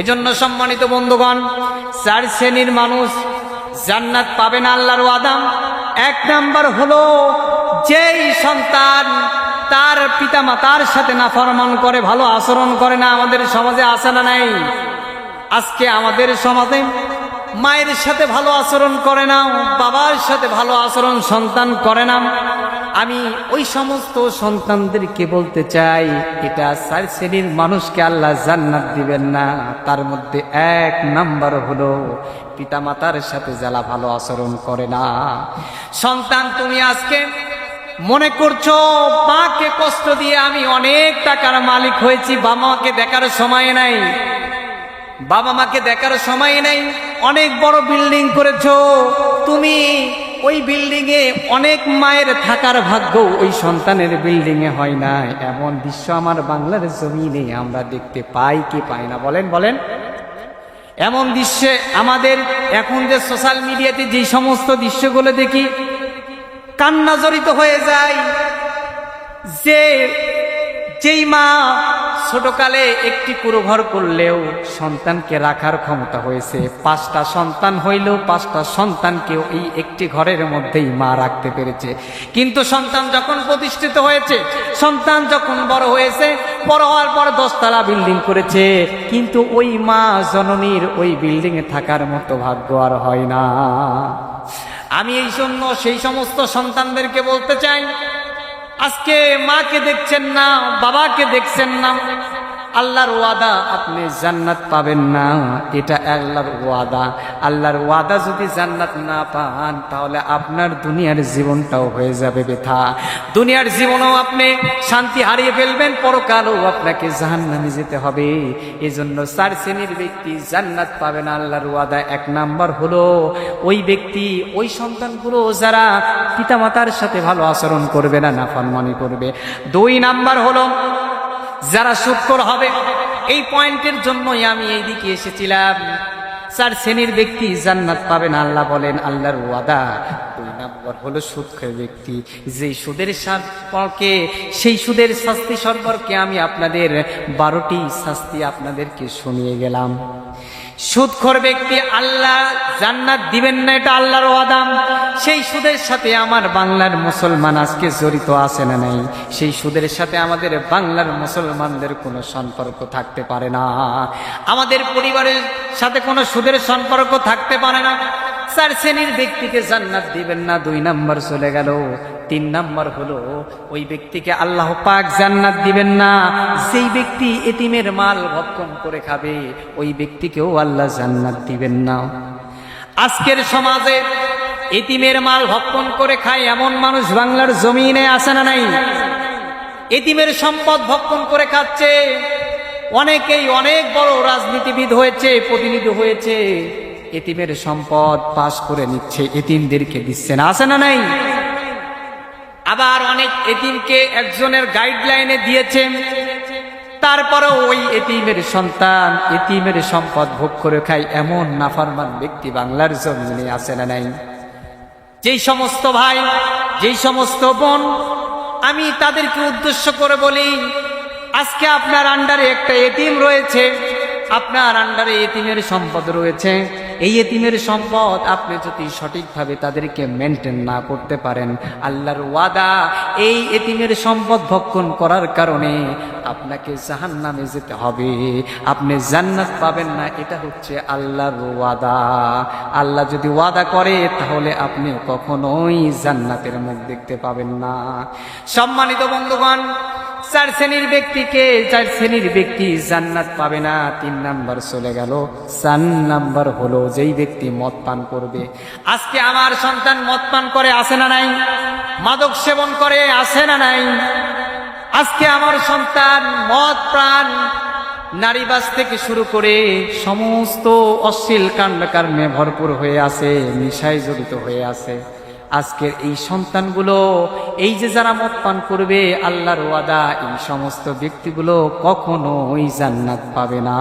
এজন্য সম্মানিত বন্ধুগণ, চার শ্রেণীর মানুষ জান্নাত পাবে না আল্লাহর ওয়াদা। এক নাম্বার হলো যেই সন্তান তার পিতা মাতার সাথে নাফরমান করে, ভালো আচরণ করে না। আমাদের সমাজে আছে না নাই? আজকে আমাদের সমাজে মায়ের সাথে ভালো আচরণ করে না, বাবার সাথে ভালো আচরণ সন্তান করে না। আমি ওই সমস্ত সন্তানদেরকে বলতে চাই, এটা চার শ্রেণীর মানুষকে আল্লাহ জান্নাত দিবেন না। তার মধ্যে এক নাম্বার হলো পিতা মাতার সাথে যারা ভালো আচরণ করে না। সন্তান, তুমি আজকে মনে করছো মাকে কষ্ট দিয়ে আমি অনেক টাকার মালিক হয়েছি, বাবা মাকে দেখার সময় নাই, বাবা মাকে দেখার সময় নাই। অনেক বড় বিল্ডিং করেছো তুমি, ওই বিল্ডিং এ অনেক মায়ের থাকার ভাগ্য ওই সন্তানের বিল্ডিং এ হয় না। এমন দৃশ্য আমার বাংলার জমিনে আমরা দেখতে পাই কি পাই না? বলেন বলেন। এমন দৃশ্যে আমাদের এখন যে সোশ্যাল মিডিয়াতে যে সমস্ত দৃশ্যগুলো দেখি, কান্না জড়িত হয়ে যায়। যেই মা ছোটকালে একটি কুড়ো ঘর করলেও সন্তানকে রাখার ক্ষমতা হয়েছে, 5টা সন্তান হইলেও 5টা সন্তানকে এই একটি ঘরের মধ্যেই মা রাখতে পেরেছে। কিন্তু সন্তান যখন প্রতিষ্ঠিত হয়েছে, সন্তান যখন বড় হয়েছে, বড় হওয়ার পর 10 তলা বিল্ডিং করেছে, কিন্তু ওই মা জননীর ওই বিল্ডিং এ থাকার মতো ভাগ্য আর হয় না। আমি এই জন্য সেই সমস্ত সন্তানদেরকে বলতে চাই, আজকে মাকে দেখছেন না, বাবাকে দেখছেন না, আল্লাহর ওয়াদা আপনি জান্নাত পাবেন না। এটা আল্লাহর ওয়াদা। আল্লাহর ওয়াদা যদি জান্নাত না পান, তাহলে আপনার দুনিয়ার জীবনটাও হয়ে যাবে বৃথা। দুনিয়ার জীবনেও আপনি শান্তি হারিয়ে ফেলবেন, পরকালেও আপনাকে জাহান্নামে যেতে হবে। এজন্য 4 শ্রেণীর ব্যক্তি জান্নাত পাবে না আল্লাহর ওয়াদা। 1 নাম্বার হলো ওই ব্যক্তি, ওই সন্তানগুলো যারা পিতামাতার সাথে ভালো আচরণ করবে না, নাফরমানি করবে। 2 নাম্বার হলো যারা সুদখোর হবে। এই পয়েন্টের জন্যই আমি এইদিকে এসেছিলাম। 4 শ্রেণীর ব্যক্তি জান্নাত পাবে না আল্লাহ বলেন, আল্লাহর ওয়াদা। 2 নম্বর হলো সুদখোর ব্যক্তি, যে সুদের সম্পর্কে, সেই সুদের শাস্তি সম্পর্কে আমি আপনাদের 12টি শাস্তি আপনাদেরকে শুনিয়ে গেলাম। সুদখোর ব্যক্তি আল্লাহ জান্নাত দিবেন না, এটা আল্লাহর ওয়াদা। সেই সুদের সাথে আমার বাংলার মুসলমান আজকে জড়িত আছে না নাই? সেই সুদের সাথে আমাদের বাংলার মুসলমানদের কোনো সম্পর্ক থাকতে পারে না। আমাদের পরিবারের সাথে কোনো সুদের সম্পর্ক থাকতে পারে না। 4 শ্রেণীর ব্যক্তিকে জান্নাত দিবেন না। 2 নাম্বার চলে গেল। 3 নাম্বার হলো ওই ব্যক্তিকে আল্লাহ পাক জান্নাত দিবেন না, যেই ব্যক্তি এতিমের মাল ভক্ষণ করে খাবে, ওই ব্যক্তিকেও আল্লাহ জান্নাত দিবেন না। আজকের সমাজে এতিমের মাল ভক্ষণ করে খায় এমন মানুষ বাংলার জমিনে আছে না নাই? এতিমের সম্পদ ভক্ষণ করে খাচ্ছে। অনেকেই অনেক বড় রাজনীতিবিদ হয়েছে, প্রতিনিধি হয়েছে, এতিমের সম্পদ পাস করে নিচ্ছে, এতিমদেরকে দিচ্ছে না, আছে না নাই? আবার অনেক এতিমকে একজনের গাইডলাইনে দিয়েছে, তারপরেও ওই এতিমের সন্তান এতিমের সম্পদ ভোগ করে খায় এমন নাফরমান ব্যক্তি বাংলার জমিনে আছে না নাই? যেই সমস্ত ভাই, যেই সমস্ত বোন, আমি তাদেরকে উদ্দেশ্য করে বলি, আজকে আপনার আন্ডারে একটা এতিম রয়েছে, আপনার আন্ডারে এতিমের সম্পদ রয়েছে। এই এতিমের সম্পদ আপনি যদি সঠিকভাবে তাদেরকে মেনটেন না করতে পারেন, আল্লাহর ওয়াদা এই এতিমের সম্পদ ভক্ষণ করার কারণে আপনাকে জাহান্নামে যেতে হবে, আপনি জান্নাত পাবেন না। এটা হচ্ছে আল্লাহর ওয়াদা। আল্লাহ যদি ওয়াদা করে, তাহলে আপনি কখনোই জান্নাতের মুখ দেখতে পাবেন না। সম্মানিত বন্ধুগণ, 4 শ্রেণীর ব্যক্তি জান্নাত পাবে না। 3 নাম্বার চলে গেল। 4 নাম্বার হলো যেই ব্যক্তি মদ পান করবে। আজকে আমার সন্তান মদ পান করে, আছে না নাই? মাদক সেবন করে, আছে না নাই? আজকে আমার সন্তান মদ প্রাণ, নারীবাস থেকে শুরু করে সমস্ত অশ্লীল কাণ্ডকর্মে ভরপুর হয়ে আছে, নেশায় জড়িত হয়ে আছে। আজকের এই সন্তানগুলো, এই যে যারা মদ পান করবে, আল্লাহর ওয়াদা এই সমস্ত ব্যক্তিগুলো কখনোই জান্নাত পাবে না।